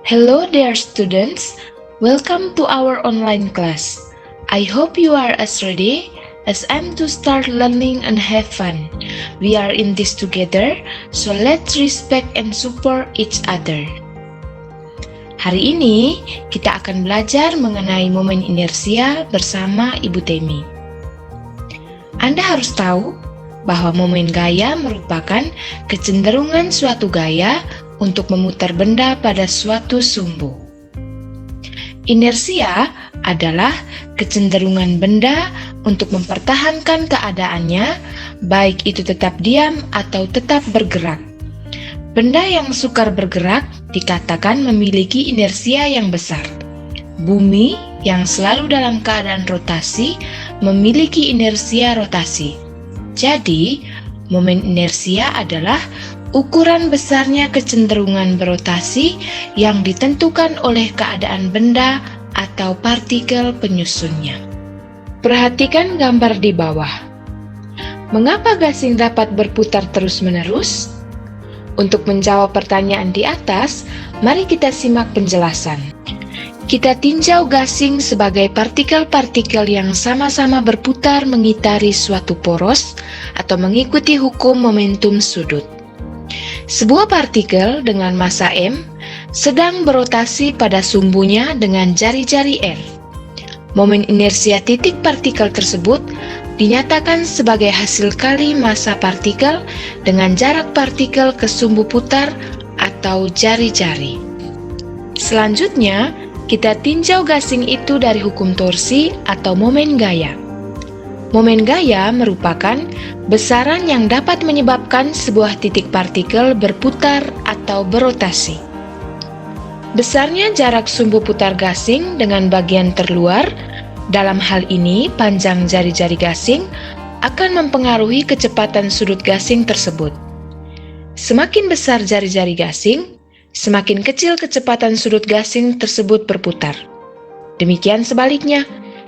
Hello dear students, welcome to our online class. I hope you are as ready as I'm to start learning and have fun. We are in this together, so let's respect and support each other. Hari ini kita akan belajar mengenai momen inersia bersama Ibu Temi. Anda harus tahu bahwa momen gaya merupakan kecenderungan suatu gaya untuk memutar benda pada suatu sumbu. Inersia adalah kecenderungan benda untuk mempertahankan keadaannya, baik itu tetap diam atau tetap bergerak. Benda yang sukar bergerak dikatakan memiliki inersia yang besar. Bumi yang selalu dalam keadaan rotasi memiliki inersia rotasi. Jadi, momen inersia adalah ukuran besarnya kecenderungan berotasi yang ditentukan oleh keadaan benda atau partikel penyusunnya. Perhatikan gambar di bawah. Mengapa gasing dapat berputar terus-menerus? Untuk menjawab pertanyaan di atas, mari kita simak penjelasan. Kita tinjau gasing sebagai partikel-partikel yang sama-sama berputar mengitari suatu poros atau mengikuti hukum momentum sudut. Sebuah partikel dengan massa m sedang berotasi pada sumbunya dengan jari-jari r. Momen inersia titik partikel tersebut dinyatakan sebagai hasil kali massa partikel dengan jarak partikel ke sumbu putar atau jari-jari. Selanjutnya, kita tinjau gasing itu dari hukum torsi atau momen gaya. Momen gaya merupakan besaran yang dapat menyebabkan sebuah titik partikel berputar atau berotasi. Besarnya jarak sumbu putar gasing dengan bagian terluar, dalam hal ini panjang jari-jari gasing, akan mempengaruhi kecepatan sudut gasing tersebut. Semakin besar jari-jari gasing, semakin kecil kecepatan sudut gasing tersebut berputar. Demikian sebaliknya,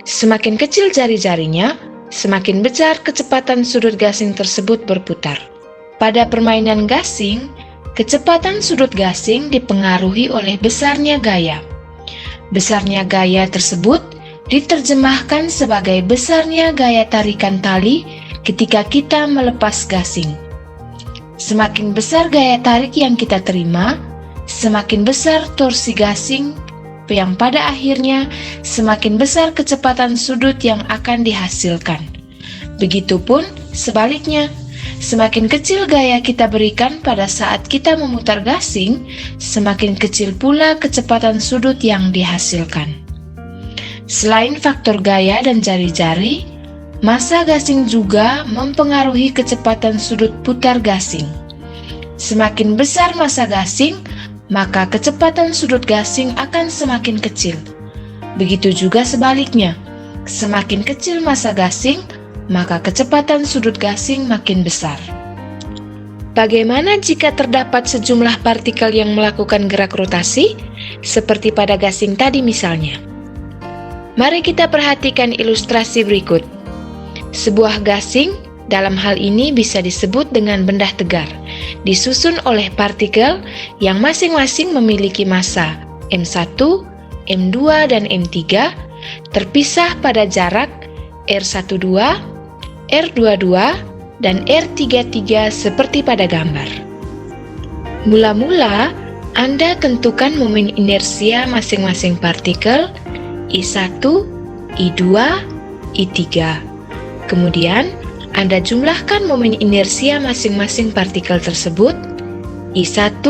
semakin kecil jari-jarinya, semakin besar kecepatan sudut gasing tersebut berputar. Pada permainan gasing, kecepatan sudut gasing dipengaruhi oleh besarnya gaya. Besarnya gaya tersebut diterjemahkan sebagai besarnya gaya tarikan tali ketika kita melepas gasing. Semakin besar gaya tarik yang kita terima, semakin besar torsi gasing yang pada akhirnya semakin besar kecepatan sudut yang akan dihasilkan. Begitupun sebaliknya, semakin kecil gaya kita berikan pada saat kita memutar gasing, semakin kecil pula kecepatan sudut yang dihasilkan. Selain faktor gaya dan jari-jari, massa gasing juga mempengaruhi kecepatan sudut putar gasing. Semakin besar massa gasing, maka kecepatan sudut gasing akan semakin kecil. Begitu juga sebaliknya, semakin kecil massa gasing, maka kecepatan sudut gasing makin besar. Bagaimana jika terdapat sejumlah partikel yang melakukan gerak rotasi, seperti pada gasing tadi misalnya? Mari kita perhatikan ilustrasi berikut. Sebuah gasing, dalam hal ini bisa disebut dengan benda tegar, disusun oleh partikel yang masing-masing memiliki massa M1, M2, dan M3, terpisah pada jarak R12, R22, dan R33 seperti pada gambar. Mula-mula, Anda tentukan momen inersia masing-masing partikel I1, I2, I3. Kemudian, Anda jumlahkan momen inersia masing-masing partikel tersebut, I1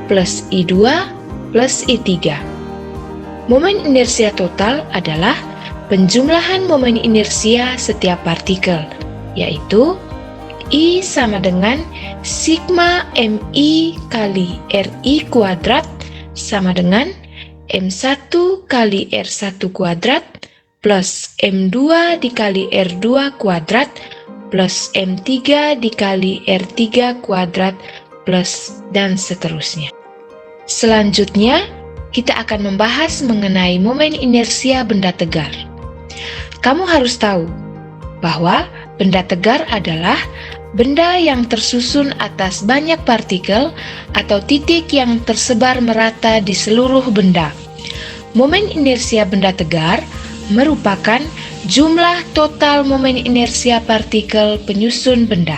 plus I2 plus I3. Momen inersia total adalah penjumlahan momen inersia setiap partikel, yaitu I sama dengan sigma MI kali RI kuadrat sama dengan M1 kali R1 kuadrat plus M2 dikali R2 kuadrat plus M3 dikali R3 kuadrat plus dan seterusnya. Selanjutnya, kita akan membahas mengenai momen inersia benda tegar. Kamu harus tahu bahwa benda tegar adalah benda yang tersusun atas banyak partikel atau titik yang tersebar merata di seluruh benda. Momen inersia benda tegar merupakan jumlah total momen inersia partikel penyusun benda.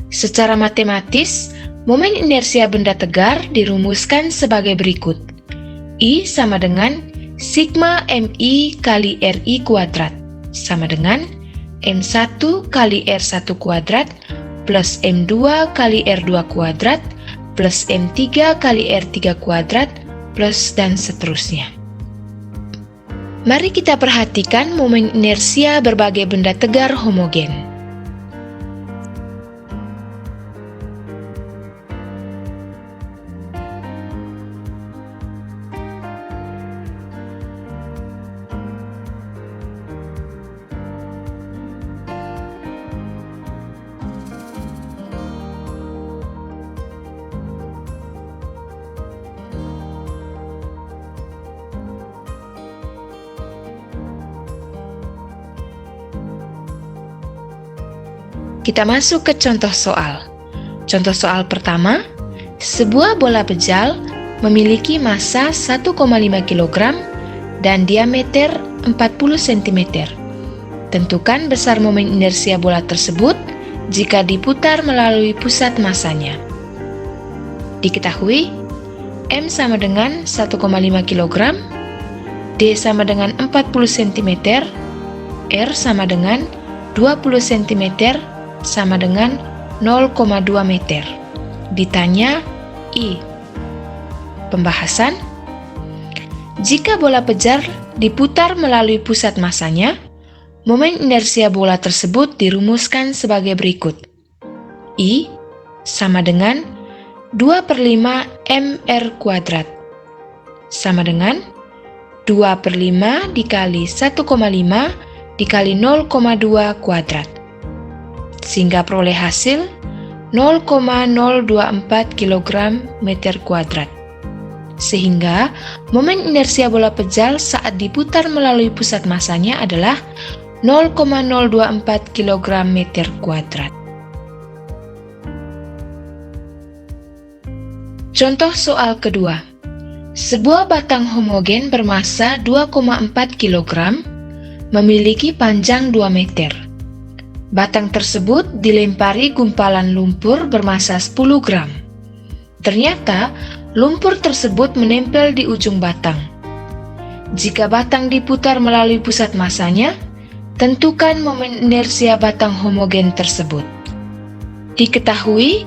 Secara matematis, momen inersia benda tegar dirumuskan sebagai berikut. I sama dengan sigma MI kali RI kuadrat sama dengan M1 kali R1 kuadrat plus M2 kali R2 kuadrat plus M3 kali R3 kuadrat plus dan seterusnya. Mari kita perhatikan momen inersia berbagai benda tegar homogen. Kita masuk ke contoh soal. Contoh soal pertama, sebuah bola bejal memiliki massa 1,5 kg dan diameter 40 cm. Tentukan besar momen inersia bola tersebut jika diputar melalui pusat massanya. Diketahui, M sama dengan 1,5 kg, D sama dengan 40 cm, R sama dengan 20 cm, sama dengan 0,2 meter. Ditanya I. Pembahasan. Jika bola bejal diputar melalui pusat massanya, momen inersia bola tersebut dirumuskan sebagai berikut. I sama dengan 2/5 mr kuadrat sama dengan 2/5 dikali 1,5 dikali 0,2 kuadrat. Sehingga peroleh hasil 0,024 kg meter kuadrat. Sehingga momen inersia bola bejal saat diputar melalui pusat massanya adalah 0,024 kg meter kuadrat. Contoh soal kedua. Sebuah batang homogen bermassa 2,4 kg memiliki panjang 2 meter. Batang tersebut dilempari gumpalan lumpur bermassa 10 gram. Ternyata, lumpur tersebut menempel di ujung batang. Jika batang diputar melalui pusat massanya, tentukan momen inersia batang homogen tersebut. Diketahui,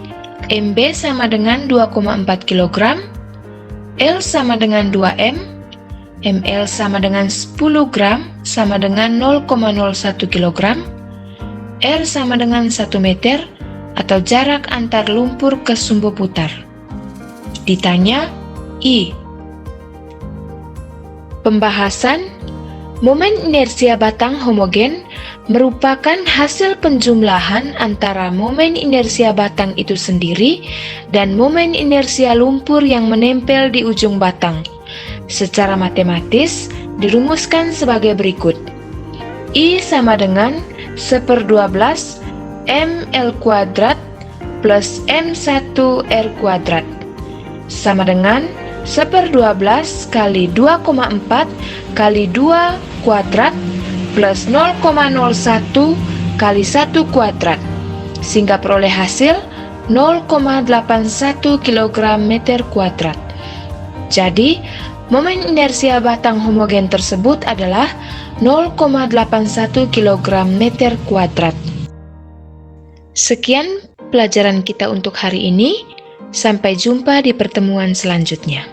MB sama dengan 2,4 kg, L sama dengan 2M, ML sama dengan 10 gram sama dengan 0,01 kg, R sama dengan 1 meter atau jarak antar lumpur ke sumbu putar. Ditanya I. Pembahasan. Momen inersia batang homogen merupakan hasil penjumlahan antara momen inersia batang itu sendiri dan momen inersia lumpur yang menempel di ujung batang. Secara matematis dirumuskan sebagai berikut. I sama dengan 1/12 ml kuadrat plus m1r kuadrat sama dengan 1/12 kali 2,4 kali 2 kuadrat plus 0,01 kali 1 kuadrat, sehingga peroleh hasil 0,81 kg meter kuadrat. Jadi, momen inersia batang homogen tersebut adalah 0,81 kg meter kuadrat. Sekian pelajaran kita untuk hari ini. Sampai jumpa di pertemuan selanjutnya.